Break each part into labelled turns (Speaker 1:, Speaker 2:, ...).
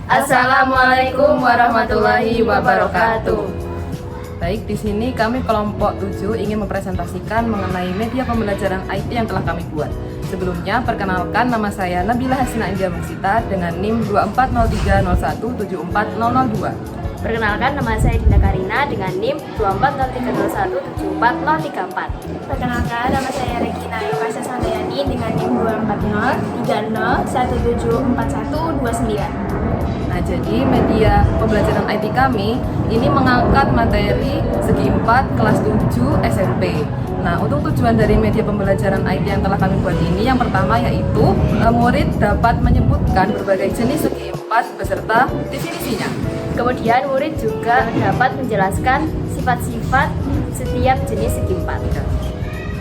Speaker 1: Assalamualaikum warahmatullahi wabarakatuh. Baik, di sini kami kelompok 7 ingin mempresentasikan mengenai media pembelajaran IT yang telah kami buat. Sebelumnya, perkenalkan nama saya Nabila Hasina India Muksita dengan NIM 240301740002.
Speaker 2: Perkenalkan, nama saya Dinda Karina dengan NIM 240301740034.
Speaker 3: Perkenalkan, nama saya Regina Yokasa Sandayani dengan NIM 24030374129.
Speaker 1: Nah, jadi media pembelajaran IT kami ini mengangkat materi segi 4 kelas 7 SMP. Nah, untuk tujuan dari media pembelajaran IT yang telah kami buat ini, yang pertama yaitu murid dapat menyebutkan berbagai jenis segi 4 beserta definisinya.
Speaker 2: Kemudian murid juga dapat menjelaskan sifat-sifat setiap jenis segi 4.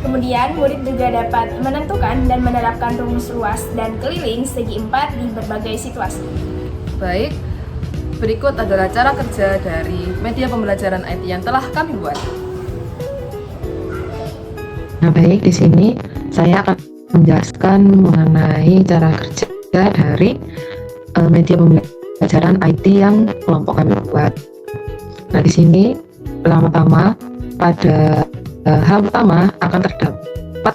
Speaker 3: Kemudian murid juga dapat menentukan dan menerapkan rumus luas dan keliling segi 4 di berbagai situasi.
Speaker 1: Baik, berikut adalah cara kerja dari media pembelajaran IT yang telah kami buat.
Speaker 4: Nah, baik, di sini saya akan menjelaskan mengenai cara kerja dari media pembelajaran IT yang kelompok kami buat. Nah, di sini pertama-tama pada hal pertama akan terdapat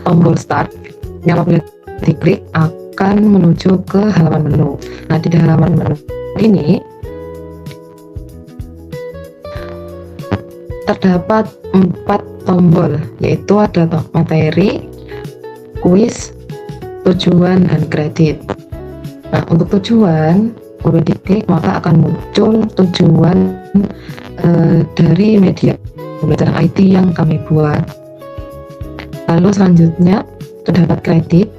Speaker 4: tombol start yang apabila diklik akan menuju ke halaman menu. Nah, di halaman menu ini terdapat 4 tombol, yaitu ada materi, kuis, tujuan, dan kredit. Nah, untuk tujuan, kalau diklik maka akan muncul tujuan dari media pembelajaran IT yang kami buat. Lalu selanjutnya terdapat kredit,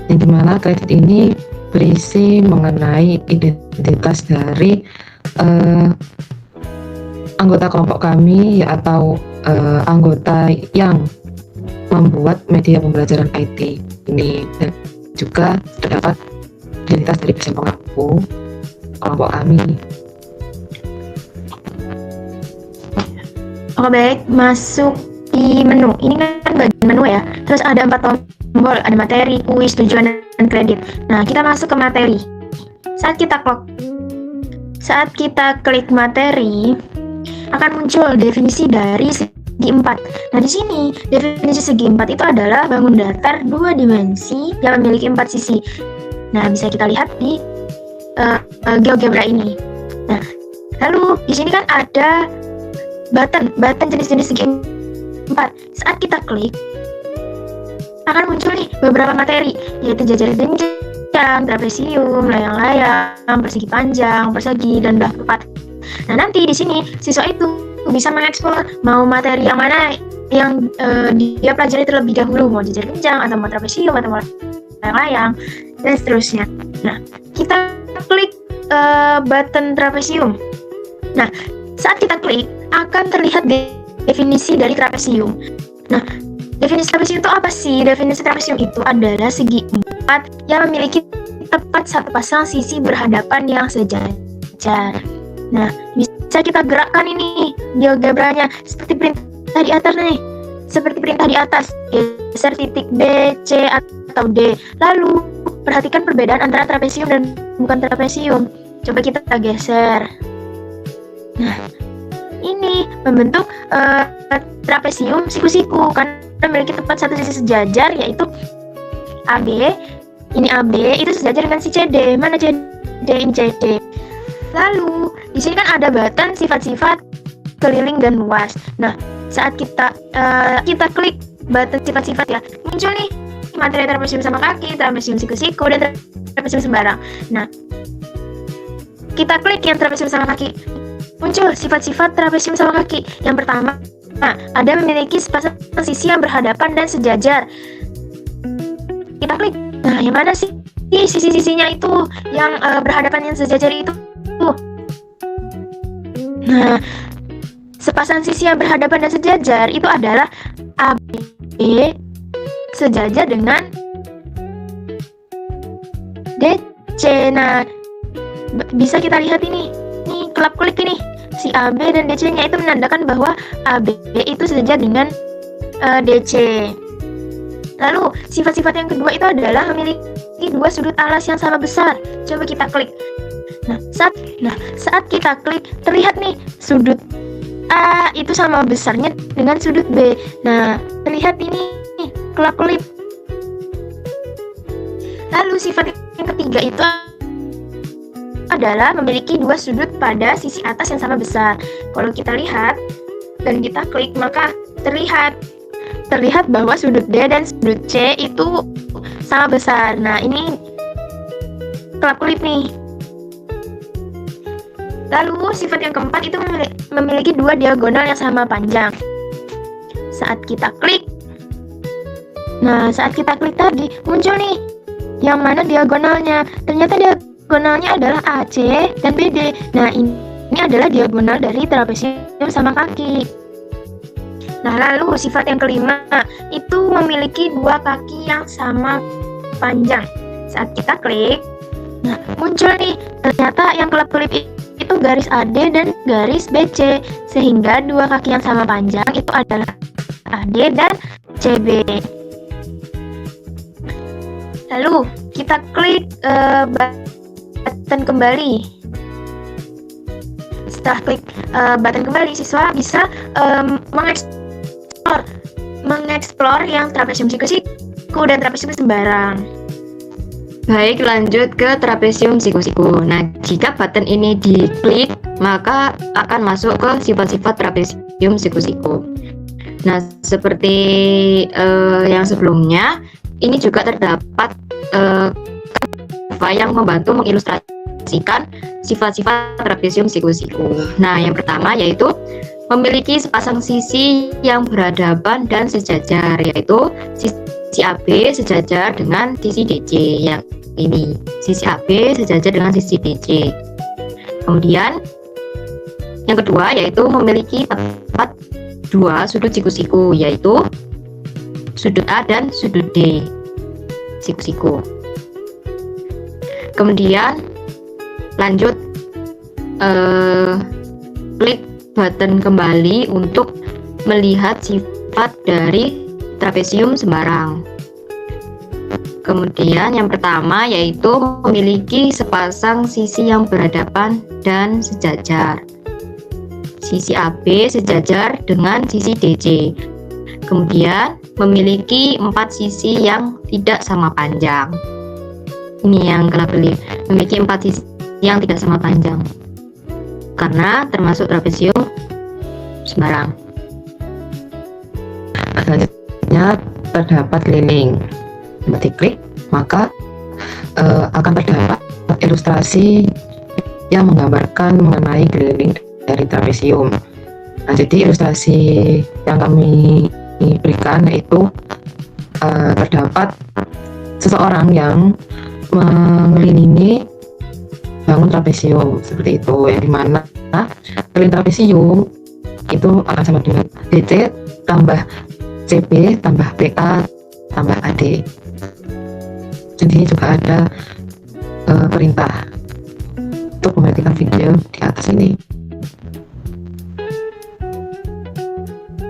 Speaker 4: yang dimana kredit ini berisi mengenai identitas dari anggota kelompok kami atau anggota yang membuat media pembelajaran IT ini, dan juga terdapat identitas dari peserta pengaku kelompok kami.
Speaker 5: Oke, baik, masuk di menu. Ini kan bagian menu ya. Terus ada 4 tombol, ada materi, kuis, tujuan, dan kredit. Nah, kita masuk ke materi. Saat kita klik materi, akan muncul definisi dari segi 4. Nah, di sini definisi segi 4 itu adalah bangun datar 2 dimensi yang memiliki 4 sisi. Nah, bisa kita lihat di GeoGebra ini. Nah, lalu di sini kan ada button jenis-jenis segi 4. Saat kita klik, akan muncul nih beberapa materi, yaitu jajar jenjang, trapesium, layang-layang, persegi panjang, persegi, dan belah keempat. Nah, nanti di sini siswa itu bisa mengeksplor mau materi yang mana yang dia pelajari terlebih dahulu, mau jajar jenjang atau mau trapesium atau mau layang-layang, dan seterusnya. Nah, kita klik button trapesium. Nah, saat kita klik akan terlihat definisi dari trapesium. Nah, definisi trapesium itu apa sih? Definisi trapesium itu adalah segi 4 yang memiliki tepat satu pasang sisi berhadapan yang sejajar. Nah, bisa kita gerakkan ini GeoGebra-nya seperti perintah di atas nih. Seperti perintah di atas, geser titik B, C, atau D. Lalu, perhatikan perbedaan antara trapesium dan bukan trapesium. Coba kita geser. Nah, ini membentuk trapesium siku-siku karena memiliki tepat satu sisi sejajar, yaitu AB. Ini AB itu sejajar dengan si CD. Mana CD? Ini CD. Lalu di sini kan ada button sifat-sifat keliling dan luas. Nah, saat kita klik button sifat-sifat ya, muncul nih materi trapesium sama kaki, trapesium siku-siku, dan trapesium sembarang. Nah, kita klik yang trapesium sama kaki, muncul sifat-sifat trapesium sama kaki. Yang pertama, ada memiliki sepasang sisi yang berhadapan dan sejajar. Kita klik. Nah, yang mana sih sisi-sisinya itu yang berhadapan yang sejajar itu? Nah, sepasang sisi yang berhadapan dan sejajar itu adalah AB sejajar dengan DC. Nah, bisa kita lihat ini kelap klik ini. Si AB dan DC-nya itu menandakan bahwa AB itu sejajar dengan DC. Lalu sifat-sifat yang kedua itu adalah memiliki memiliki dua sudut alas yang sama besar. Coba kita klik. Nah, saat kita klik, terlihat nih sudut A itu sama besarnya dengan sudut B. Nah, terlihat ini nih, kelap-kelip. Lalu sifat yang ketiga itu adalah memiliki dua sudut pada sisi atas yang sama besar. Kalau kita lihat dan kita klik, maka terlihat bahwa sudut D dan sudut C itu sama besar. Nah, ini kelap-kelip nih. Lalu sifat yang keempat itu memiliki dua diagonal yang sama panjang. Saat kita klik tadi muncul nih yang mana diagonalnya. Ternyata diagonalnya adalah AC dan BD. Nah, ini adalah diagonal dari trapesium sama kaki. Nah, lalu sifat yang kelima itu memiliki dua kaki yang sama panjang. Saat kita klik, nah muncul nih, ternyata yang kelap-kelip itu garis AD dan garis BC, sehingga dua kaki yang sama panjang itu adalah AD dan CB. Lalu kita klik button kembali. Setelah klik button kembali, siswa bisa mengeksplor yang trapesium siku-siku dan trapesium sembarang.
Speaker 6: Baik, lanjut ke trapesium siku-siku. Nah, jika button ini diklik, maka akan masuk ke sifat-sifat trapesium siku-siku. Nah, seperti yang sebelumnya, ini juga terdapat yang membantu mengilustrasikan sifat-sifat trapesium siku-siku. Nah, yang pertama yaitu memiliki sepasang sisi yang berhadapan dan sejajar, yaitu sisi AB sejajar dengan sisi DC. Yang ini, sisi AB sejajar dengan sisi DC. Kemudian yang kedua yaitu memiliki terdapat dua sudut siku-siku, yaitu sudut A dan sudut D siku-siku. Kemudian lanjut klik button kembali untuk melihat sifat dari trapesium sembarang. Kemudian yang pertama yaitu memiliki sepasang sisi yang berhadapan dan sejajar. Sisi AB sejajar dengan sisi DC. Kemudian memiliki 4 sisi yang tidak sama panjang. Ini yang kelap-kelip, memiliki 4 sisi yang tidak sama panjang, karena termasuk trapesium sembarang.
Speaker 4: Selanjutnya terdapat keliling. Diklik, maka akan terdapat ilustrasi yang menggambarkan mengenai keliling dari trapesium. Nah, jadi ilustrasi yang kami berikan yaitu terdapat seseorang yang mengelilingi bangun trapesium seperti itu, yang dimana keliling trapesium itu akan sama dengan DC tambah CB tambah PA tambah AD. Jadi juga ada perintah untuk mematikan video di atas ini.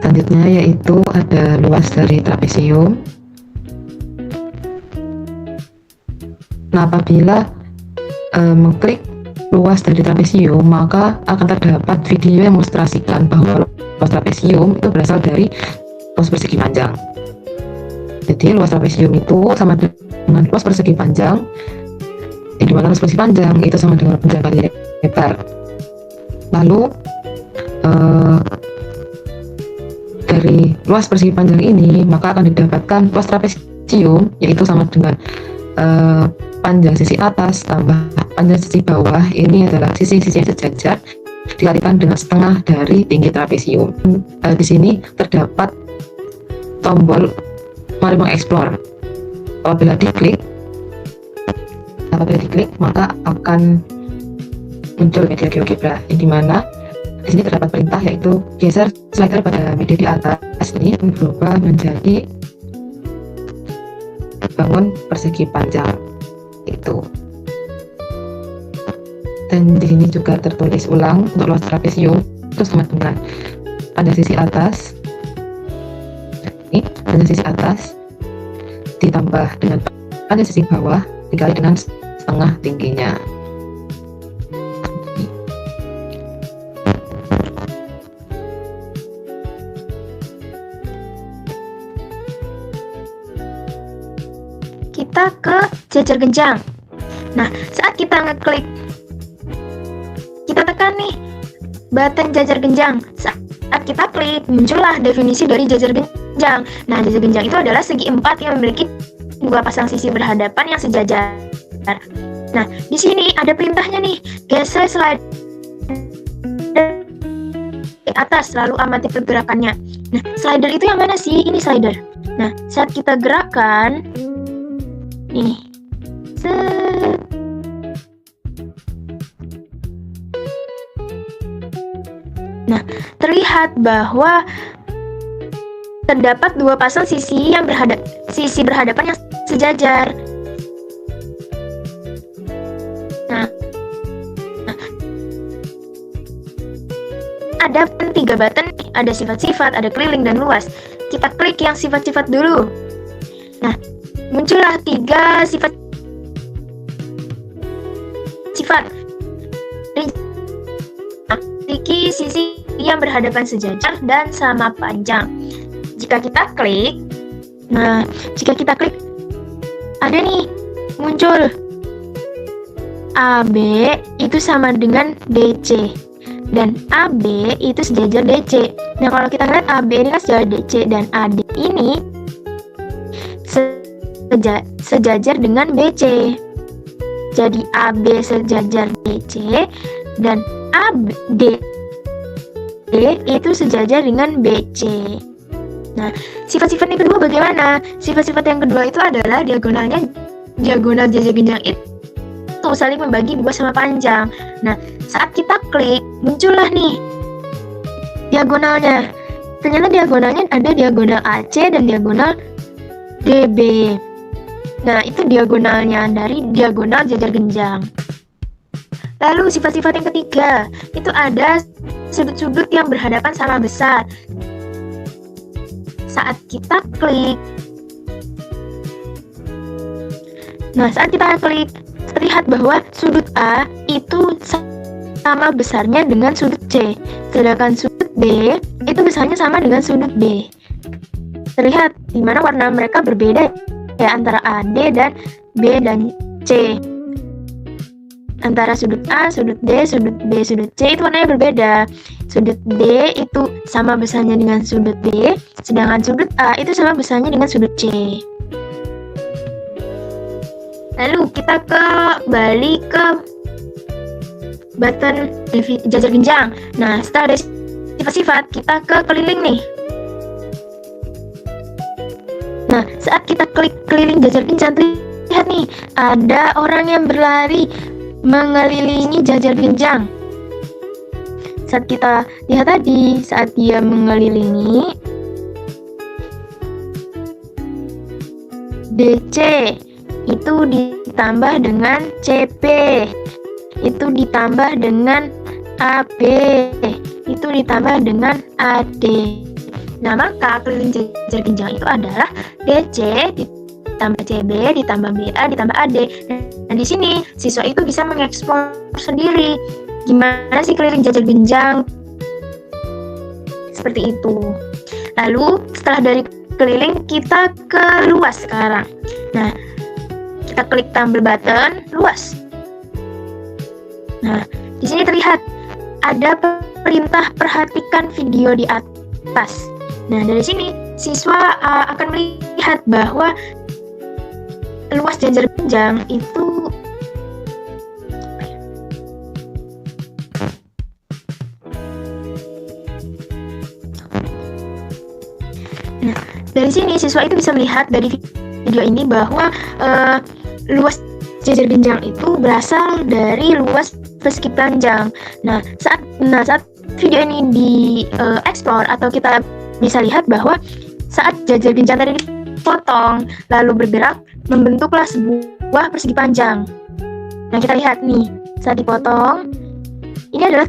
Speaker 4: Selanjutnya yaitu ada luas dari trapesium. Nah, apabila mengklik luas dari trapesium, maka akan terdapat video yang mengilustrasikan bahwa luas trapesium itu berasal dari luas persegi panjang. Jadi luas trapesium itu sama dengan luas persegi panjang, di mana luas persegi panjang itu sama dengan panjang kali lebar. Lalu dari luas persegi panjang ini maka akan didapatkan luas trapesium, yaitu sama dengan panjang sisi atas tambah panjang sisi bawah. Ini adalah sisi-sisi yang sejajar dikalikan dengan setengah dari tinggi trapesium. Di sini terdapat tombol mari mengeksplor. Apabila diklik maka akan muncul media GeoGebra, di mana di sini terdapat perintah yaitu geser slider pada media di atas ini berubah menjadi bangun persegi panjang itu. Dan di sini juga tertulis ulang untuk luas trapesium itu sama dengan pada sisi atas. Ini pada sisi atas ditambah dengan pada sisi bawah dikali dengan setengah tingginya.
Speaker 5: Kita ke jajar genjang. Nah, saat kita ngeklik, kita tekan nih button jajar genjang. Saat kita klik, muncullah definisi dari jajar genjang. Nah, jajar genjang itu adalah segi empat yang memiliki dua pasang sisi berhadapan yang sejajar. Nah, di sini ada perintahnya nih, geser slider ke atas, lalu amati pergerakannya. Nah, slider itu yang mana sih? Ini slider. Nah, saat kita gerakan, nih, set. Nah, terlihat bahwa terdapat dua pasang sisi yang berhadapan yang sejajar. Nah, ada 3 button, ada sifat-sifat, ada keliling dan luas. Kita klik yang sifat-sifat dulu. Nah, muncullah 3 sifat. Memiliki sisi yang berhadapan sejajar dan sama panjang. Jika kita klik, ada nih muncul AB itu sama dengan DC dan AB itu sejajar DC. Nah, kalau kita lihat AB ini kan sejajar DC dan AD ini sejajar dengan BC. Jadi AB sejajar DC dan AD itu sejajar dengan BC. Nah, sifat-sifat yang kedua bagaimana? Sifat-sifat yang kedua itu adalah diagonal jajar genjang itu saling membagi dua sama panjang. Nah, saat kita klik, muncullah nih diagonalnya. Ternyata diagonalnya ada diagonal AC dan diagonal DB. Nah, itu diagonalnya dari diagonal jajar genjang. Lalu sifat-sifat yang ketiga, itu ada sudut-sudut yang berhadapan sama besar. Saat kita klik, terlihat bahwa sudut A itu sama besarnya dengan sudut C, sedangkan sudut B itu besarnya sama dengan sudut B. Terlihat di mana warna mereka berbeda ya, antara AD dan B dan C. Antara sudut A, sudut D, sudut B, sudut C itu warnanya berbeda. Sudut D itu sama besarnya dengan sudut B, sedangkan sudut A itu sama besarnya dengan sudut C. Lalu kita kembali ke button jajar genjang. Nah, setelah dari sifat-sifat, kita ke keliling nih. Nah, saat kita klik keliling jajar genjang, lihat nih, ada orang yang berlari mengelilingi jajar genjang. Saat kita lihat tadi, saat dia mengelilingi DC itu ditambah dengan CP, itu ditambah dengan AB, itu ditambah dengan AD. Nah, maka keliling jajar genjang itu adalah DC ditambah CB ditambah BA ditambah AD. Nah, di sini siswa itu bisa mengeksplor sendiri gimana sih keliling jajar genjang seperti itu. Lalu setelah dari keliling, kita ke luas sekarang. Nah, kita klik tombol button luas. Nah, di sini terlihat ada perintah perhatikan video di atas. Nah, dari sini siswa akan melihat bahwa luas jajar genjang itu dari sini siswa itu bisa melihat dari video ini bahwa luas jajar genjang itu berasal dari luas persegi panjang. Nah, saat video ini di-explore atau kita bisa lihat bahwa saat jajar genjang tadi dipotong lalu bergerak, membentuklah sebuah persegi panjang. Nah, kita lihat nih, saat dipotong, ini adalah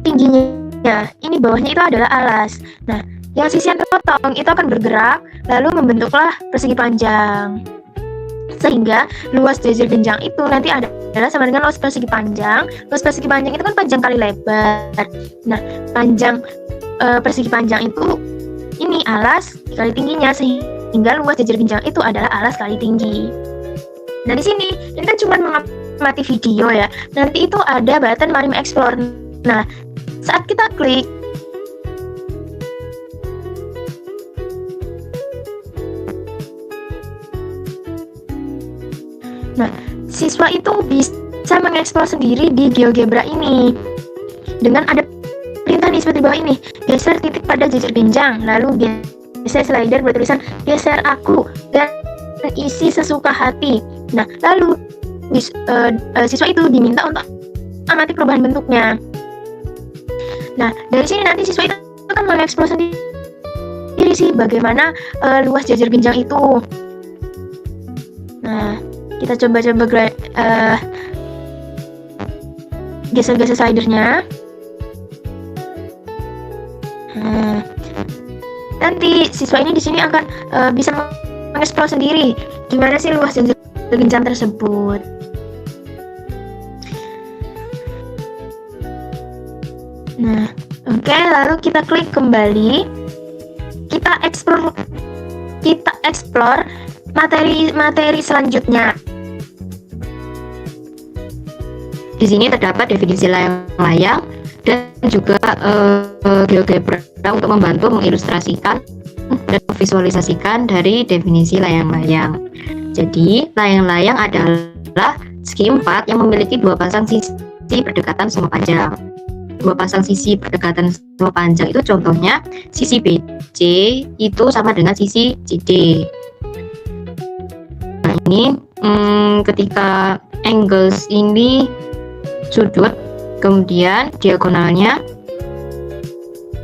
Speaker 5: tingginya, ini bawahnya itu adalah alas. Nah, yang sisi yang terpotong itu akan bergerak, lalu membentuklah persegi panjang. Sehingga luas jajar genjang itu nanti adalah sama dengan luas persegi panjang. Luas persegi panjang itu kan panjang kali lebar. Nah, panjang persegi panjang itu ini alas kali tingginya, sehingga luas jajar genjang itu adalah alas kali tinggi. Nah, di sini ini kan cuma mengamati video ya. Nanti itu ada button Mari Explore. Nah, saat kita klik, siswa itu bisa mengeksplor sendiri di GeoGebra ini dengan ada perintah di seperti bawah ini. Geser titik pada jajar genjang, lalu geser slider bertulisan geser aku dan isi sesuka hati. Nah, lalu siswa itu diminta untuk amati perubahan bentuknya. Nah, dari sini nanti siswa itu akan mengeksplor sendiri sih bagaimana luas jajar genjang itu. Nah, kita coba-coba geser-geser slidernya. Nanti siswa ini di sini akan bisa mengeksplor sendiri gimana sih luas jajar genjang tersebut. Nah, oke, lalu kita klik kembali. Kita explore materi selanjutnya.
Speaker 6: Di sini terdapat definisi layang-layang dan juga GeoGebra untuk membantu mengilustrasikan dan memvisualisasikan dari definisi layang-layang. Jadi, layang-layang adalah segi 4 yang memiliki dua pasang sisi berdekatan sama panjang. Dua pasang sisi berdekatan sama panjang itu contohnya sisi BC itu sama dengan sisi CD. Nah, ini ketika angles ini sudut, kemudian diagonalnya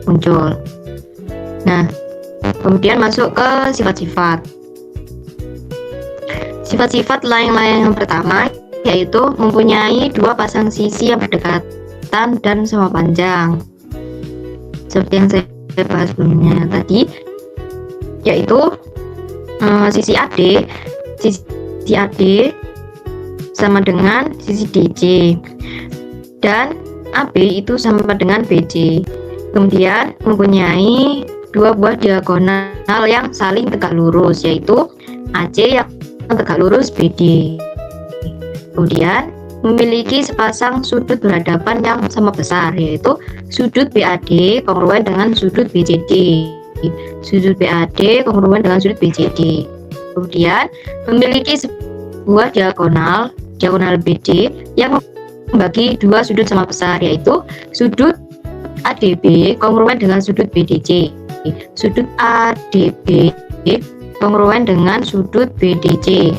Speaker 6: muncul. Nah, kemudian masuk ke sifat-sifat. Sifat-sifat layang-layang yang pertama yaitu mempunyai dua pasang sisi yang berdekatan dan sama panjang. Seperti yang saya bahas sebelumnya tadi, yaitu sisi AD sama dengan sisi DC dan AB itu sama dengan BC. Kemudian mempunyai dua buah diagonal yang saling tegak lurus, yaitu AC yang tegak lurus BD. Kemudian memiliki sepasang sudut berhadapan yang sama besar, yaitu sudut BAD kongruen dengan sudut BCD. Sudut BAD kongruen dengan sudut BCD. Kemudian memiliki sebuah diagonal BD yang membagi dua sudut sama besar, yaitu sudut ADB kongruen dengan sudut BDC. Sudut ADB kongruen dengan sudut BDC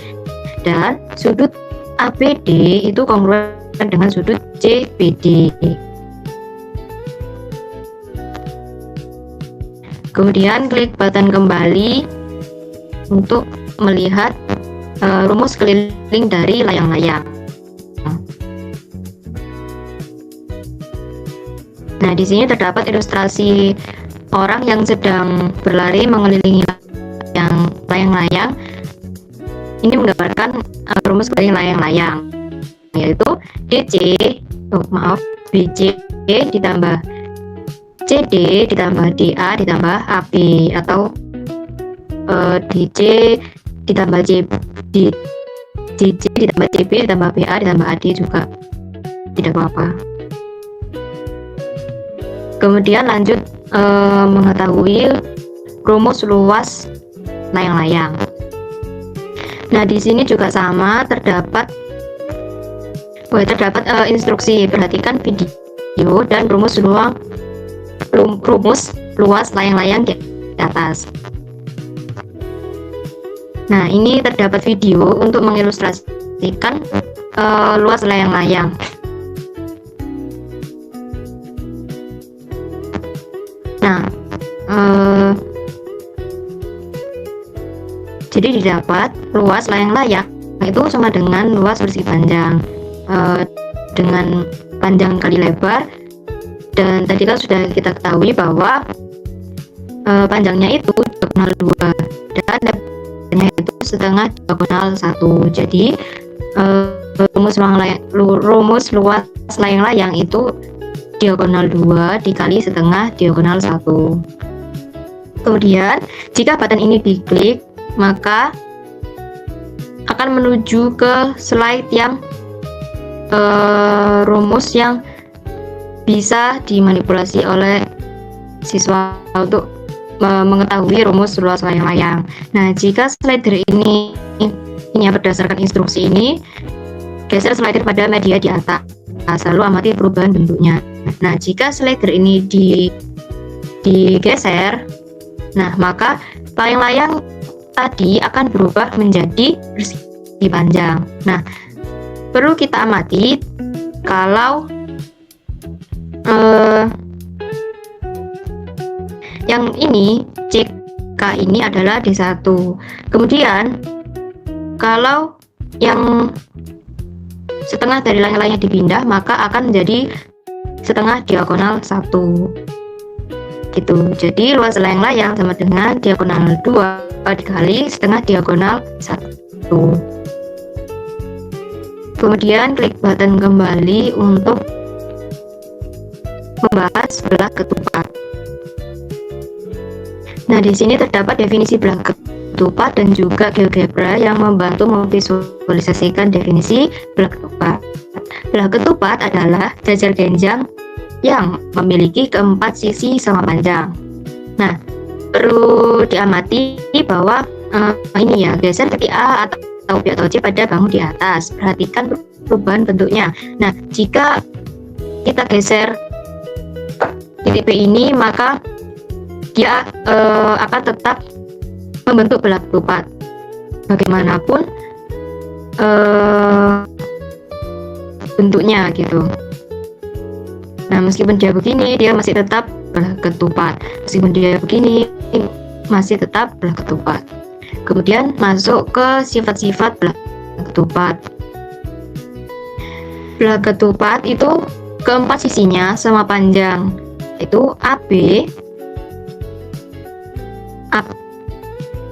Speaker 6: dan sudut ABD itu kongruen dengan sudut CBD. Kemudian klik button kembali untuk melihat rumus keliling dari layang-layang. Nah, di sini terdapat ilustrasi orang yang sedang berlari mengelilingi layang-layang. Ini menggambarkan rumus keliling layang-layang, yaitu BC ditambah CD ditambah DA ditambah AB, atau DC ditambah DJ ditambah CB ditambah BA ditambah AD juga tidak apa-apa. Kemudian lanjut mengetahui rumus luas layang-layang. Nah, di sini juga sama terdapat instruksi. Perhatikan video dan rumus luas layang-layang di atas. Nah, ini terdapat video untuk mengilustrasikan luas layang-layang. Nah, jadi didapat luas layang-layang itu sama dengan luas persegi panjang dengan panjang kali lebar. Dan tadi kan sudah kita ketahui bahwa panjangnya itu diagonal 2 dan itu setengah diagonal 1. Jadi rumus luas layang-layang itu diagonal 2 dikali setengah diagonal 1. Kemudian jika button ini diklik, maka akan menuju ke slide yang rumus yang bisa dimanipulasi oleh siswa untuk mengetahui rumus luas layang-layang. Nah, jika slider ini berdasarkan instruksi ini, geser slider pada media di atas, lalu amati perubahan bentuknya. Nah, jika slider ini digeser, nah maka layang-layang tadi akan berubah menjadi persegi panjang. Nah, perlu kita amati kalau yang ini CK ini adalah D1. Kemudian kalau yang setengah dari layang-layangnya dipindah, maka akan menjadi setengah diagonal 1 gitu. Jadi luas layang-layang sama dengan diagonal 2 dikali setengah diagonal 1. Kemudian klik button kembali untuk membahas belah ketupat. Nah, di sini terdapat definisi belah ketupat dan juga GeoGebra yang membantu memvisualisasikan definisi belah ketupat. Belah ketupat adalah jajar genjang yang memiliki keempat sisi sama panjang. Nah, perlu diamati bahwa ini ya, geser titik A atau B atau C pada bangun di atas. Perhatikan perubahan bentuknya. Nah, jika kita geser titik B ini, maka dia akan tetap membentuk belah ketupat. Bagaimanapun bentuknya gitu. Nah, meskipun dia begini, dia masih tetap belah ketupat. Meskipun dia begini, masih tetap belah ketupat. Kemudian masuk ke sifat-sifat belah ketupat. Belah ketupat itu keempat sisinya sama panjang, yaitu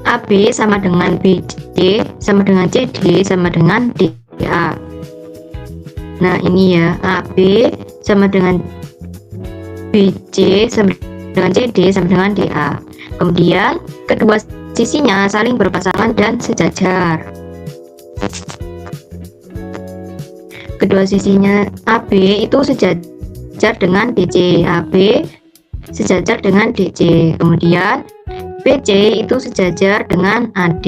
Speaker 6: AB sama dengan BC sama dengan CD sama dengan DA. Nah, ini ya, AB sama dengan BC sama dengan CD sama dengan DA. Kemudian kedua sisinya saling berpasangan dan sejajar. Kedua sisinya AB itu sejajar dengan DC, AB sejajar dengan DC. Kemudian BC itu sejajar dengan AD.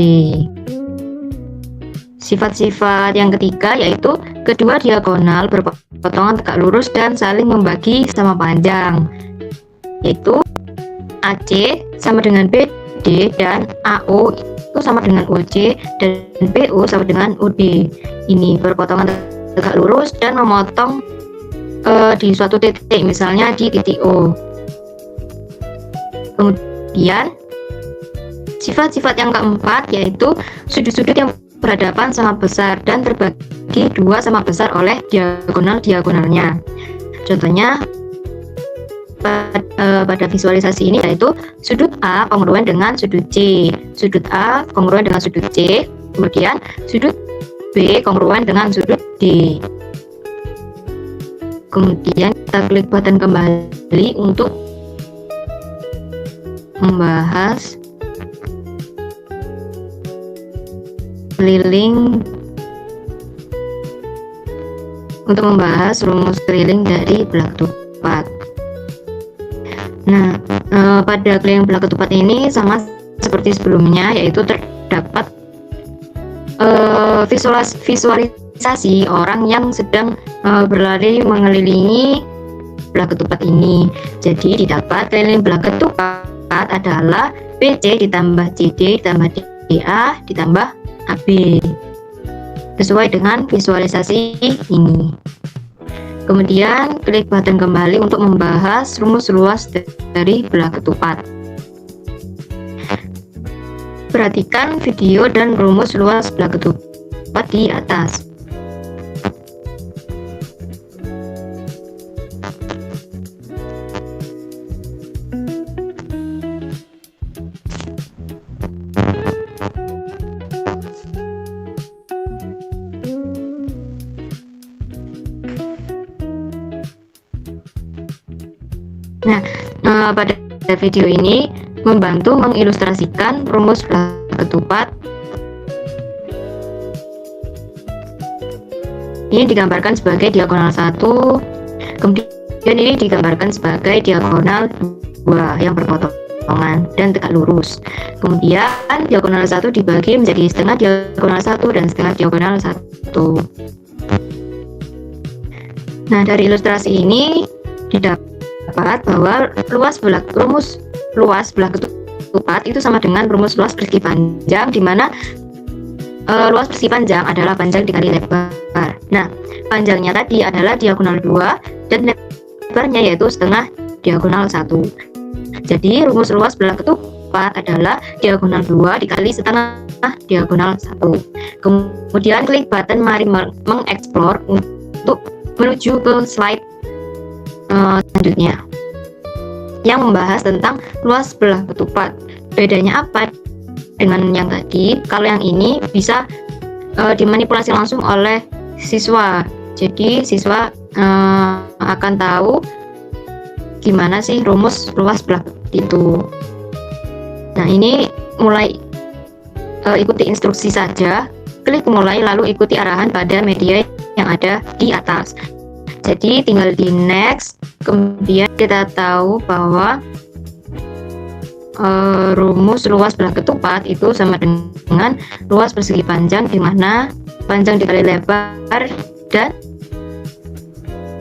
Speaker 6: Sifat-sifat yang ketiga yaitu kedua diagonal berpotongan tegak lurus dan saling membagi sama panjang, yaitu AC sama dengan BD dan AO itu sama dengan OC dan PO sama dengan OD. Ini berpotongan tegak lurus dan memotong di suatu titik, misalnya di titik O. Kemudian sifat-sifat yang keempat yaitu sudut-sudut yang berhadapan sama besar dan terbagi dua sama besar oleh diagonal-diagonalnya. Contohnya pada visualisasi ini yaitu sudut A kongruen dengan sudut C, sudut A kongruen dengan sudut C, kemudian sudut B kongruen dengan sudut D. Kemudian kita klik button kembali untuk membahas keliling, untuk membahas rumus keliling dari belah ketupat. Nah, pada keliling belah ketupat ini sama seperti sebelumnya, yaitu terdapat visualisasi orang yang sedang berlari mengelilingi belah ketupat ini. Jadi didapat keliling belah ketupat adalah BC ditambah CD ditambah DA ditambah AB sesuai dengan visualisasi ini. Kemudian klik button kembali untuk membahas rumus luas dari belah ketupat. Perhatikan video dan rumus luas belah ketupat di atas. Pada video ini membantu mengilustrasikan rumus belah ketupat. Ini digambarkan sebagai diagonal 1, kemudian ini digambarkan sebagai diagonal 2 yang berpotongan dan tegak lurus. Kemudian diagonal 1 dibagi menjadi setengah diagonal 1 dan setengah diagonal 1. Nah, dari ilustrasi ini didapat bahwa rumus luas belah ketupat itu sama dengan rumus luas persegi panjang, di mana luas persegi panjang adalah panjang dikali lebar. Nah, panjangnya tadi adalah diagonal 2 dan lebarnya yaitu setengah diagonal 1. Jadi rumus luas belah ketupat adalah diagonal 2 dikali setengah diagonal 1. Kemudian klik button mari mengeksplor untuk menuju ke slide selanjutnya yang membahas tentang luas belah ketupat. Bedanya apa dengan yang tadi? Kalau yang ini bisa dimanipulasi langsung oleh siswa. Jadi siswa akan tahu gimana sih rumus luas belah itu. Nah, ini mulai ikuti instruksi saja, klik mulai lalu ikuti arahan pada media yang ada di atas. Jadi tinggal di next, kemudian kita tahu bahwa rumus luas belah ketupat itu sama dengan luas persegi panjang, di mana panjang dikali lebar dan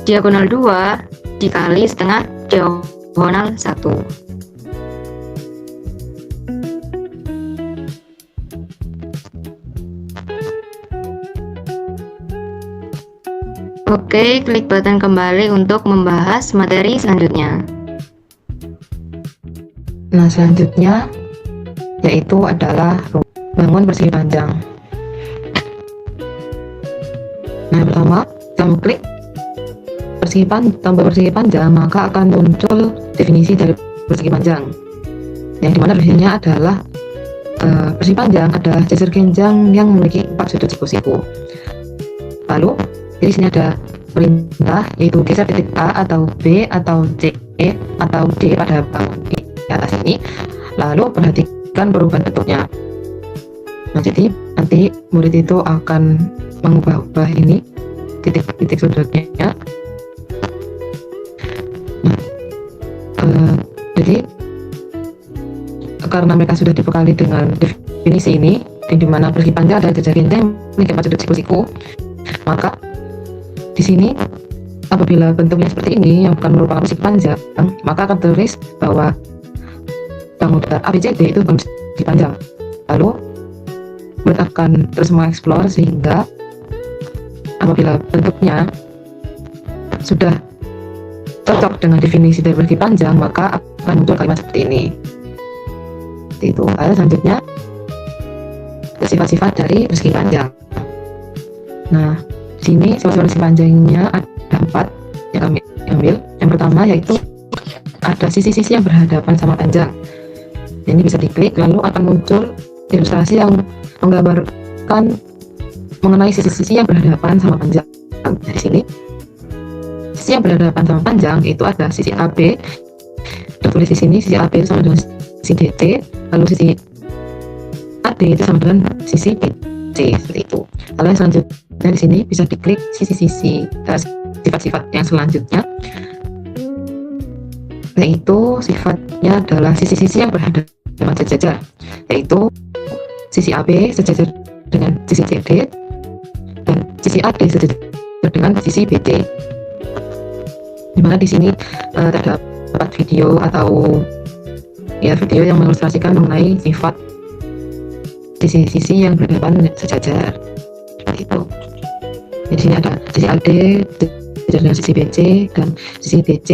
Speaker 6: diagonal 2 dikali setengah diagonal 1. Oke, klik button kembali untuk membahas materi selanjutnya.
Speaker 4: Nah, selanjutnya yaitu adalah bangun persegi panjang. Nah, pertama kita mengklik tombol persegi panjang, maka akan muncul definisi dari persegi panjang, yang dimana definisinya adalah persegi panjang adalah jajar genjang yang memiliki 4 sudut siku-siku. Lalu di sini ada perintah, yaitu geser titik A atau B atau C atau D pada bangun di atas ini, lalu perhatikan perubahan bentuknya. Nah, jadi nanti murid itu akan mengubah ini titik-titik sudutnya. Nah, jadi karena mereka sudah dibekali dengan definisi ini, di mana persegi panjang adalah jajar genjang memiliki 4 sudut siku-siku, maka di sini apabila bentuknya seperti ini yang bukan merupakan persegi panjang, maka akan tertulis bahwa bangun datar ABCD itu bukan persegi panjang. Lalu murid akan terus mengeksplor sehingga apabila bentuknya sudah cocok dengan definisi dari persegi panjang, maka akan muncul kalimat seperti ini. Seperti itu. Lalu selanjutnya sifat-sifat dari persegi panjang. Nah, di sini sifat-sifat persegi panjangnya ada 4 yang kami ambil. Yang pertama yaitu ada sisi-sisi yang berhadapan sama panjang. Ini bisa diklik, lalu akan muncul ilustrasi yang menggambarkan mengenai sisi-sisi yang berhadapan sama panjang. Di sini sisi yang berhadapan sama panjang itu ada sisi AB. Tertulis di sini sisi AB itu sama dengan sisi DC, lalu sisi AD itu sama dengan sisi BC, seperti itu. Lalu yang selanjutnya di sini bisa diklik sisi-sisi sifat-sifat yang selanjutnya, yaitu sifatnya adalah sisi-sisi yang berhadapan sejajar, yaitu sisi AB sejajar dengan sisi CD dan sisi AD sejajar dengan sisi BC. Dimana di sini terdapat video atau video yang mengilustrasikan mengenai sifat sisi-sisi yang berhadapan sejajar. Seperti itu. Di sini ada sisi AD sejajar dengan sisi BC dan sisi BC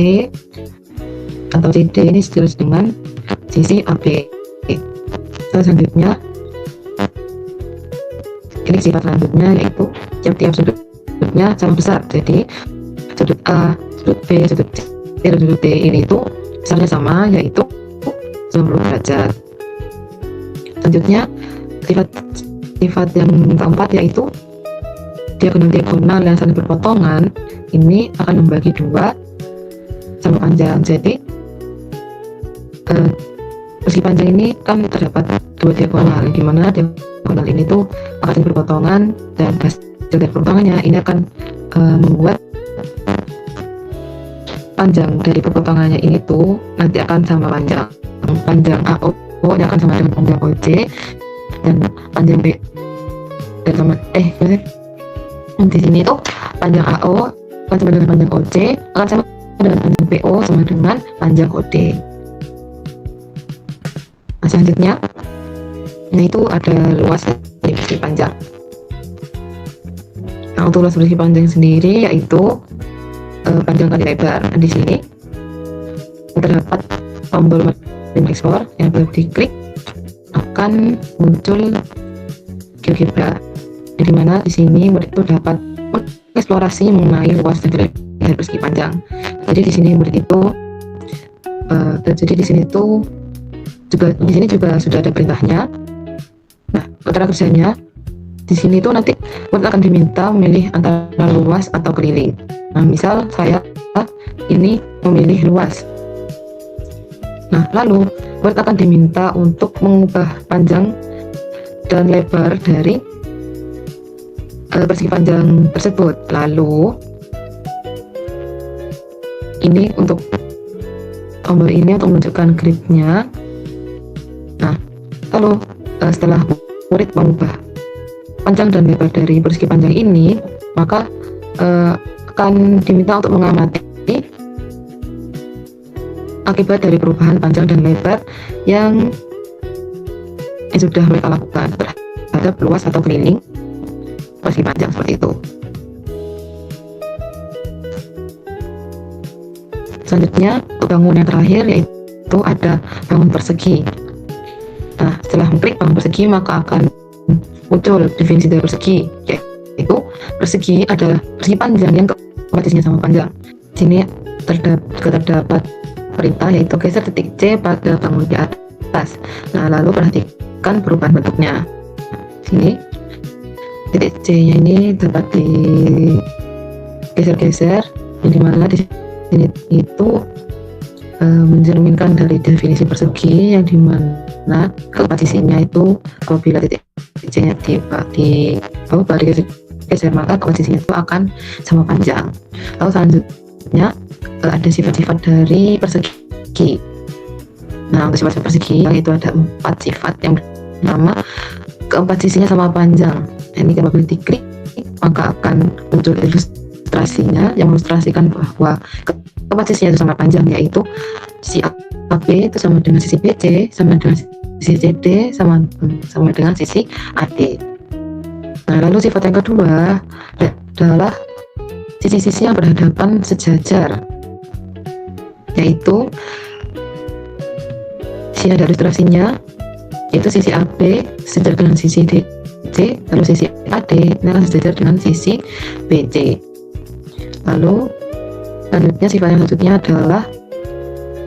Speaker 4: atau CD ini sejajar dengan sisi AB. Selanjutnya, klik sifat selanjutnya yaitu tiap sudutnya sama besar. Jadi sudut A, sudut B, sudut C, dan sudut D ini itu besarnya sama, yaitu 90 derajat. Selanjutnya sifat yang keempat yaitu diagonal yang saling berpotongan ini akan membagi 2 sama panjang. Jadi persegi panjang ini kan terdapat dua diagonal, di mana diagonal ini tuh akan berpotongan, dan hasil dari perpotongannya ini akan membuat panjang dari perpotongannya ini tuh nanti akan sama panjang AO yang akan sama dengan panjang OC, dan panjang B dan sama di sini tuh panjang AO akan sama dengan panjang OC akan sama dengan panjang PO sama dengan panjang OD. Nah, selanjutnya itu ada luas dari persegi panjang. Nah, untuk luas persegi panjang sendiri yaitu panjang kali lebar. Nah, di sini terdapat tombol menu explore yang bila diklik akan muncul GeoGebra, di mana di sini murid itu dapat mengeksplorasi mengenai luas dan lebar persegi panjang. Jadi di sini murid itu di sini juga sudah ada perintahnya. Nah, cara kerjanya di sini tuh nanti murid akan diminta memilih antara luas atau keliling. Nah, misal saya ini memilih luas. Nah, lalu murid akan diminta untuk mengubah panjang dan lebar dari persegi panjang tersebut. Lalu ini untuk tombol ini untuk menunjukkan gridnya. Nah, lalu setelah murid mengubah panjang dan lebar dari persegi panjang ini, maka akan diminta untuk mengamati akibat dari perubahan panjang dan lebar yang sudah mereka lakukan terhadap luas atau keliling persegi panjang seperti itu. Selanjutnya untuk bangun yang terakhir yaitu ada bangun persegi. Nah, setelah mengklik bangun persegi maka akan muncul definisi dari persegi, yaitu persegi adalah persegi panjang yang kompatisinya sama panjang. Di sini terdapat perintah yaitu geser titik C pada bangun di atas. Nah, lalu perhatikan perubahan bentuknya. Sini titik C-nya ini dapat digeser-geser, yang dimana di sini itu mencerminkan dari definisi persegi, yang dimana komposisinya itu apabila titik C-nya digeser maka komposisinya itu akan sama panjang. Lalu selanjutnya ada sifat-sifat dari persegi. Nah, untuk sifat persegi itu ada 4 sifat. Yang pertama, keempat sisinya sama panjang. Ini apabila diklik maka akan muncul ilustrasinya yang mengilustrasikan bahwa keempat sisinya itu sama panjang, yaitu sisi AB itu sama dengan sisi BC, sama dengan sisi CD, sama dengan sisi AD. Nah, lalu sifat yang kedua adalah sisi-sisi yang berhadapan sejajar, yaitu sini ada ilustrasinya, yaitu sisi AB sejajar dengan sisi DC, lalu sisi AD ini akan sejajar dengan sisi BC. Lalu selanjutnya sifat yang selanjutnya adalah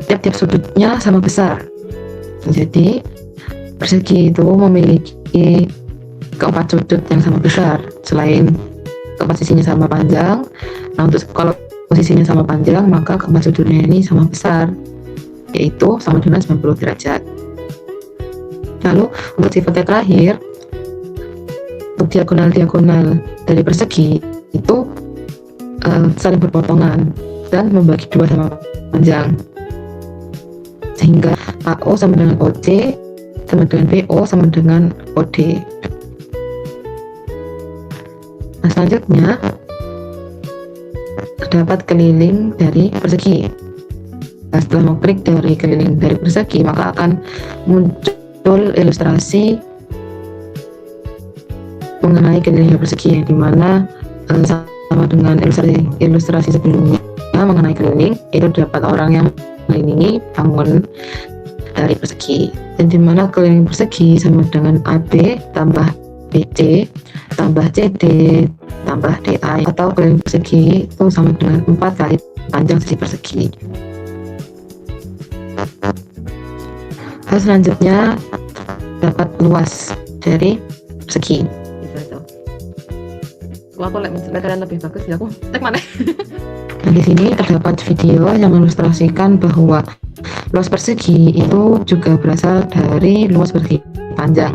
Speaker 4: tiap-tiap sudutnya sama besar. Jadi persegi itu memiliki keempat sudut yang sama besar. Selain keempat sisinya sama panjang, nah untuk kalau posisinya sama panjang maka keempat sudutnya ini sama besar, yaitu sama dengan 90 derajat. Lalu untuk sifat yang terakhir, untuk diagonal-diagonal dari persegi itu saling berpotongan dan membagi dua sama panjang, sehingga AO sama dengan OC sama dengan BO sama dengan OD. Nah, selanjutnya terdapat keliling dari persegi. Nah, setelah mengklik dari keliling dari persegi maka akan muncul ilustrasi mengenai keliling dari persegi, yang dimana sama dengan ilustrasi sebelumnya mengenai keliling, itu dapat orang yang mengelilingi bangun dari persegi, dan dimana keliling persegi sama dengan AB tambah BC tambah CD tambah DA, atau keliling persegi itu sama dengan 4 kali panjang sisi persegi. Hal selanjutnya dapat luas dari persegi.
Speaker 1: Kalau aku kalian lebih bagus ya aku cek mana.
Speaker 4: Nah, di sini terdapat video yang mengilustrasikan bahwa Luas persegi itu juga berasal dari luas persegi panjang.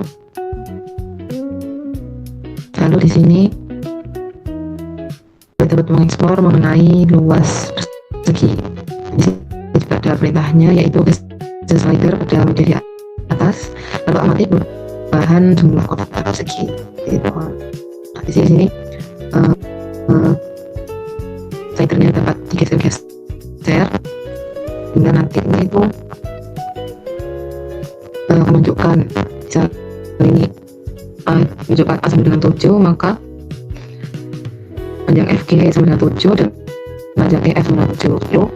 Speaker 4: Lalu di sini kita dapat mengeksplor mengenai luas persegi. Di sini juga ada perintahnya, yaitu ke slider pada model di atas, lalu amati perubahan jumlah kotak persegi. Gitu. Nah, di sini slidernya dapat digeser-geser hingga nanti itu menunjukkan misal ini menunjukkan A sama dengan 7, maka panjang FG sama dengan 7 dan panjang EF sama dengan 7.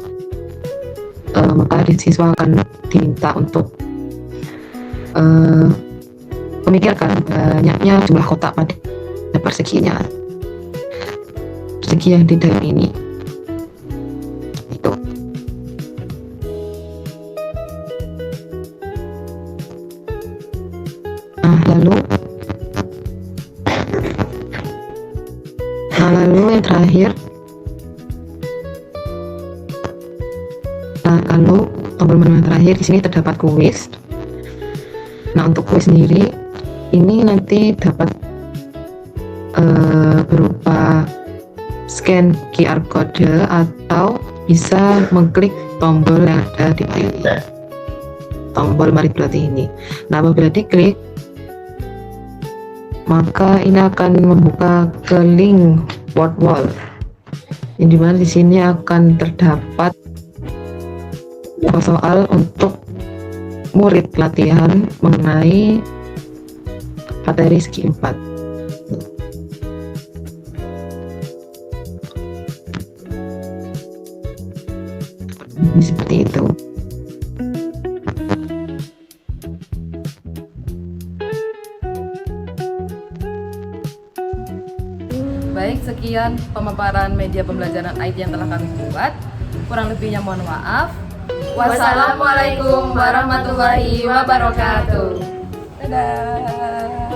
Speaker 4: Maka siswa akan diminta untuk memikirkan banyaknya jumlah kotak pada perseginya, persegi yang di dalam ini. Itu. Lalu yang terakhir, kalau tombol menu yang terakhir di sini terdapat kuis. Nah, untuk kuis sendiri ini nanti dapat berupa scan QR code atau bisa mengklik tombol yang ada di tombol mari berlatih ini. Nah, apabila diklik, maka ini akan membuka ke link word wall, yang dimana di sini akan terdapat soal untuk murid latihan mengenai materi segi 4. Seperti itu.
Speaker 1: Baik, sekian pemaparan media pembelajaran IT yang telah kami buat. Kurang lebihnya mohon maaf. Wassalamualaikum warahmatullahi wabarakatuh. Dadah.